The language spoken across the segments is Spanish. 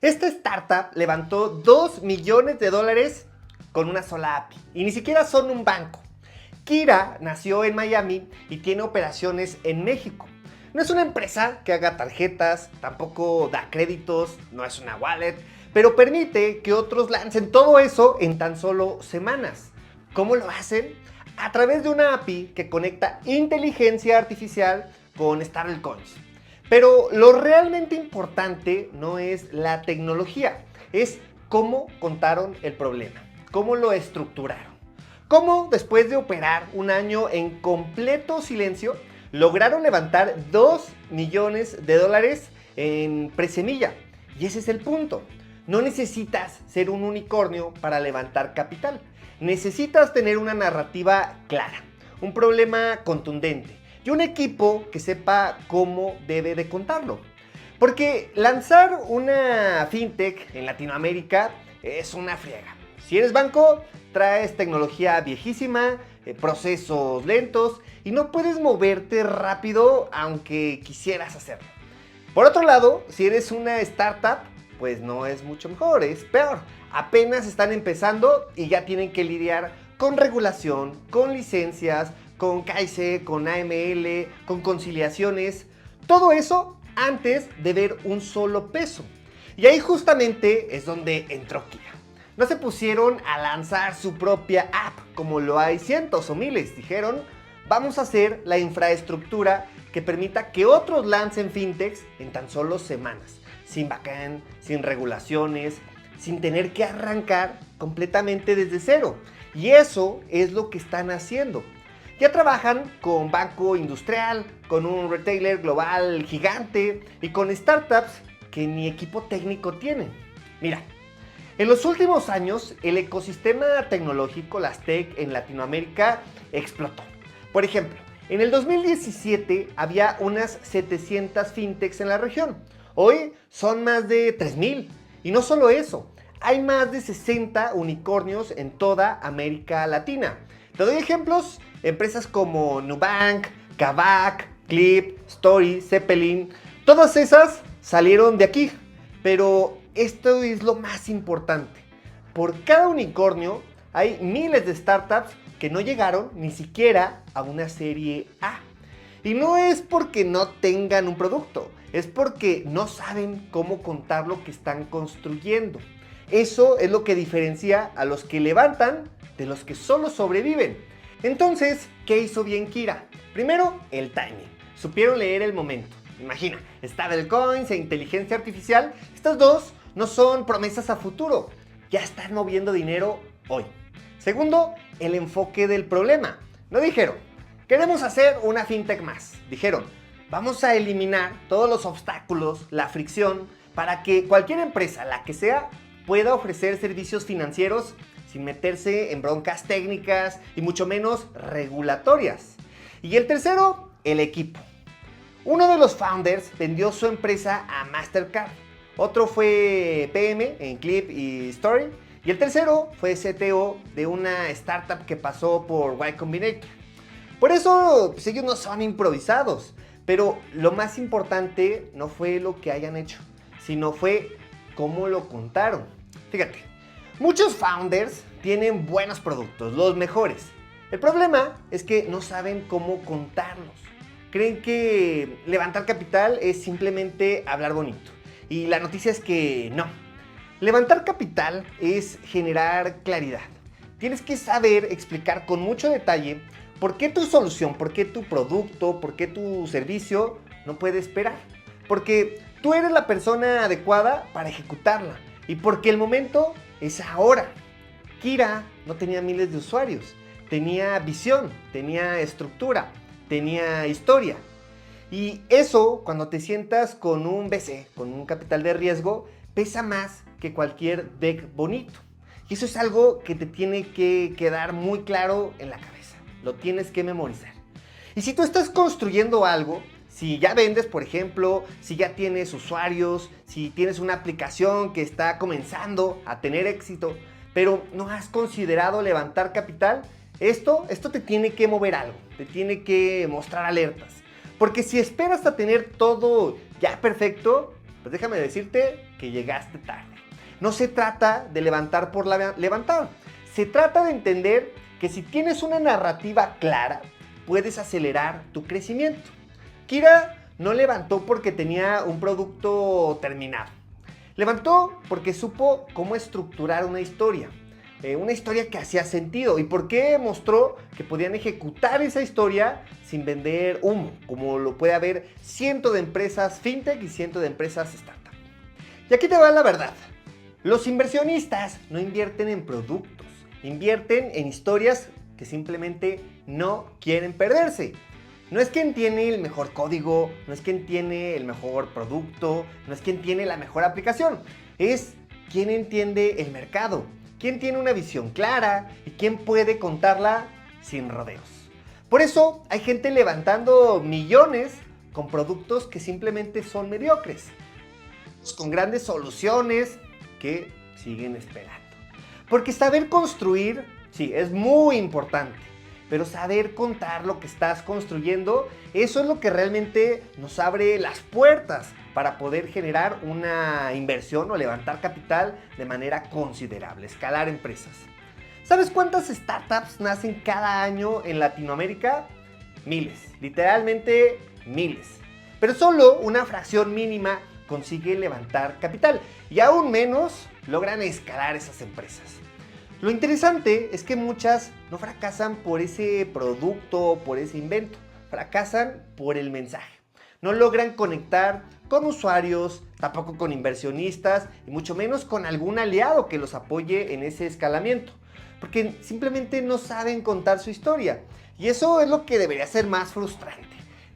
Esta startup levantó 2 millones de dólares con una sola API y ni siquiera son un banco. Kira nació en Miami y tiene operaciones en México. No es una empresa que haga tarjetas, tampoco da créditos, no es una wallet, pero permite que otros lancen todo eso en tan solo semanas. ¿Cómo lo hacen? A través de una API que conecta inteligencia artificial con stablecoins. Pero lo realmente importante no es la tecnología, es cómo contaron el problema, cómo lo estructuraron. Cómo después de operar un año en completo silencio, lograron levantar 2 millones de dólares en presemilla. Y ese es el punto. No necesitas ser un unicornio para levantar capital. Necesitas tener una narrativa clara, un problema contundente y un equipo que sepa cómo debe de contarlo. Porque lanzar una fintech en Latinoamérica es una friega. Si eres banco, traes tecnología viejísima, procesos lentos y no puedes moverte rápido aunque quisieras hacerlo. Por otro lado, si eres una startup, pues no es mucho mejor, es peor. Apenas están empezando y ya tienen que lidiar con regulación, con licencias, con KYC, con AML, con conciliaciones. Todo eso antes de ver un solo peso. Y ahí justamente es donde entró Kira. No se pusieron a lanzar su propia app como lo hay cientos o miles. Dijeron, vamos a hacer la infraestructura que permita que otros lancen fintechs en tan solo semanas. Sin backend, sin regulaciones, sin tener que arrancar completamente desde cero. Y eso es lo que están haciendo. Ya trabajan con banco industrial, con un retailer global gigante y con startups que ni equipo técnico tienen. Mira, en los últimos años el ecosistema tecnológico, las tech en Latinoamérica explotó. Por ejemplo, en el 2017 había unas 700 fintechs en la región. Hoy son más de 3,000. Y no solo eso, hay más de 60 unicornios en toda América Latina. Te doy ejemplos, empresas como Nubank, Kavak, Clip, Story, Zeppelin, todas esas salieron de aquí. Pero esto es lo más importante. Por cada unicornio hay miles de startups que no llegaron ni siquiera a una serie A. Y no es porque no tengan un producto, es porque no saben cómo contar lo que están construyendo. Eso es lo que diferencia a los que levantan de los que solo sobreviven. Entonces, ¿qué hizo bien Kira? Primero, el timing. Supieron leer el momento. Imagina, stablecoins e inteligencia artificial, estas dos no son promesas a futuro, ya están moviendo dinero hoy. Segundo, el enfoque del problema. No dijeron, queremos hacer una fintech más. Dijeron, vamos a eliminar todos los obstáculos, la fricción, para que cualquier empresa, la que sea, pueda ofrecer servicios financieros sin meterse en broncas técnicas y mucho menos regulatorias. Y el tercero, el equipo. Uno de los founders vendió su empresa a Mastercard. Otro fue PM en Clip y Story. Y el tercero fue CTO de una startup que pasó por Y Combinator. Por eso pues, ellos no son improvisados. Pero lo más importante no fue lo que hayan hecho, sino fue cómo lo contaron. Fíjate, muchos founders tienen buenos productos, los mejores. El problema es que no saben cómo contarlos. Creen que levantar capital es simplemente hablar bonito. Y la noticia es que no. Levantar capital es generar claridad. Tienes que saber explicar con mucho detalle por qué tu solución, por qué tu producto, por qué tu servicio no puede esperar. Porque tú eres la persona adecuada para ejecutarla. Y porque el momento es ahora. Kira no tenía miles de usuarios. Tenía visión, tenía estructura, tenía historia. Y eso, cuando te sientas con un VC, con un capital de riesgo, pesa más que cualquier deck bonito. Y eso es algo que te tiene que quedar muy claro en la cabeza. Lo tienes que memorizar. Y si tú estás construyendo algo, si ya vendes, por ejemplo, si ya tienes usuarios, si tienes una aplicación que está comenzando a tener éxito, pero no has considerado levantar capital, esto te tiene que mover algo, te tiene que mostrar alertas. Porque si esperas a tener todo ya perfecto, Pues déjame decirte que llegaste tarde. No se trata de levantar por levantar. Se trata de entender que si tienes una narrativa clara, puedes acelerar tu crecimiento. Kira no levantó porque tenía un producto terminado. Levantó porque supo cómo estructurar una historia que hacía sentido y por qué mostró que podían ejecutar esa historia sin vender humo, como lo puede haber cientos de empresas fintech y cientos de empresas startup. Y aquí te va la verdad. Los inversionistas no invierten en productos, invierten en historias que simplemente no quieren perderse. No es quien tiene el mejor código, no es quien tiene el mejor producto, no es quien tiene la mejor aplicación, es quien entiende el mercado, quien tiene una visión clara y quien puede contarla sin rodeos. Por eso hay gente levantando millones con productos que simplemente son mediocres, con grandes soluciones que siguen esperando. Porque saber construir, sí, es muy importante. Pero saber contar lo que estás construyendo, eso es lo que realmente nos abre las puertas para poder generar una inversión o levantar capital de manera considerable, escalar empresas. ¿Sabes cuántas startups nacen cada año en Latinoamérica? Miles, literalmente miles. Pero solo una fracción mínima consigue levantar capital y aún menos logran escalar esas empresas. Lo interesante es que muchas no fracasan por ese producto, por ese invento, fracasan por el mensaje. No logran conectar con usuarios, tampoco con inversionistas y mucho menos con algún aliado que los apoye en ese escalamiento, porque simplemente no saben contar su historia. Y eso es lo que debería ser más frustrante.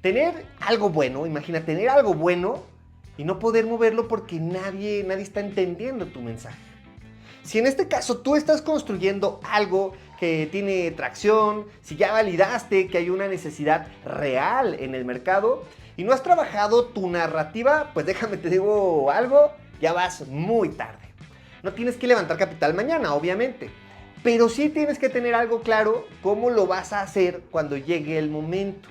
Tener algo bueno, imagina tener algo bueno y no poder moverlo porque nadie está entendiendo tu mensaje. Si en este caso tú estás construyendo algo que tiene tracción, si ya validaste que hay una necesidad real en el mercado y no has trabajado tu narrativa, pues déjame te digo algo, ya vas muy tarde. No tienes que levantar capital mañana, obviamente, pero sí tienes que tener algo claro cómo lo vas a hacer cuando llegue el momento.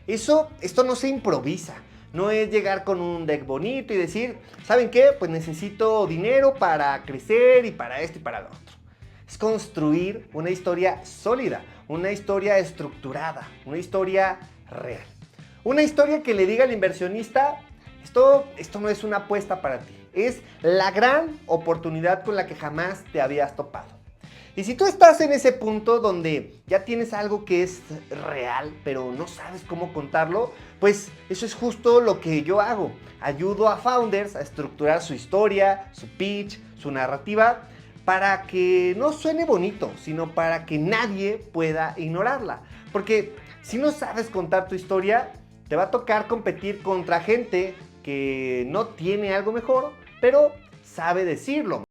Esto no se improvisa. No es llegar con un deck bonito y decir, ¿saben qué? Pues necesito dinero para crecer y para esto y para lo otro. Es construir una historia sólida, una historia estructurada, una historia real. Una historia que le diga al inversionista, esto no es una apuesta para ti, es la gran oportunidad con la que jamás te habías topado. Y si tú estás en ese punto donde ya tienes algo que es real, pero no sabes cómo contarlo, pues eso es justo lo que yo hago. Ayudo a founders a estructurar su historia, su pitch, su narrativa, para que no suene bonito, sino para que nadie pueda ignorarla. Porque si no sabes contar tu historia, te va a tocar competir contra gente que no tiene algo mejor, pero sabe decirlo.